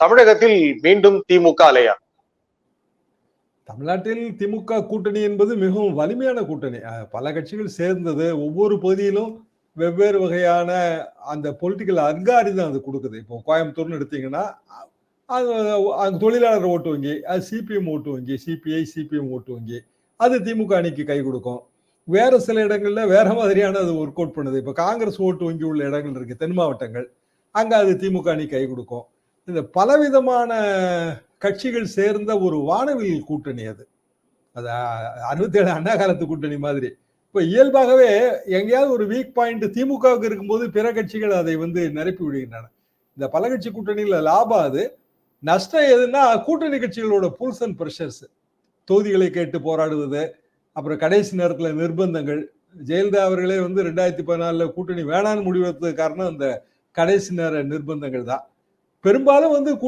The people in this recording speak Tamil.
தமிழகத்தில் மீண்டும் திமுக அலையா? தமிழ்நாட்டில் திமுக கூட்டணி என்பது மிகவும் வலிமையான கூட்டணி. பல கட்சிகள் சேர்ந்தது. ஒவ்வொரு பகுதியிலும் வெவ்வேறு வகையான அந்த பொலிட்டிக்கல் அல்காரிதம் அது கொடுக்குது. இப்போ கோயம்புத்தூர்னு எடுத்தீங்கன்னா, அது தொழிலாளர் ஓட்டு வங்கி, அது சிபிஎம் ஓட்டு வங்கி, சிபிஐ, சிபிஎம் ஓட்டு வங்கி, அது திமுக அணிக்கு கை கொடுக்கும். வேற சில இடங்கள்ல வேற மாதிரியான அது ஒர்க் அவுட் பண்ணுது. இப்போ காங்கிரஸ் ஓட்டு வங்கி உள்ள இடங்கள் இருக்கு, தென் மாவட்டங்கள், அங்க அது திமுக அணி கை கொடுக்கும். இந்த பலவிதமான கட்சிகள் சேர்ந்த ஒரு வானவில் கூட்டணி அது. அது 67 அண்ணா காலத்து கூட்டணி மாதிரி. இப்ப இயல்பாகவே எங்கேயாவது ஒரு வீக் பாயிண்ட் திமுகவுக்கு இருக்கும்போது பிற கட்சிகள் அதை நிரப்பி விடுகின்றன. இந்த பல கட்சி கூட்டணியில லாபம் அது. நஷ்டம் எதுன்னா கூட்டணி கட்சிகளோட புல்ஸ் அண்ட் பிரஷர்ஸ், தொகுதிகளை கேட்டு போராடுவது, அப்புறம் கடைசி நேரத்துல நிர்பந்தங்கள். ஜெயலலிதா அவர்களே 2014 கூட்டணி வேணான்னு முடிவெடுத்தது காரணம் அந்த கடைசி நேர நிர்பந்தங்கள் தான். பெரும்பாலும்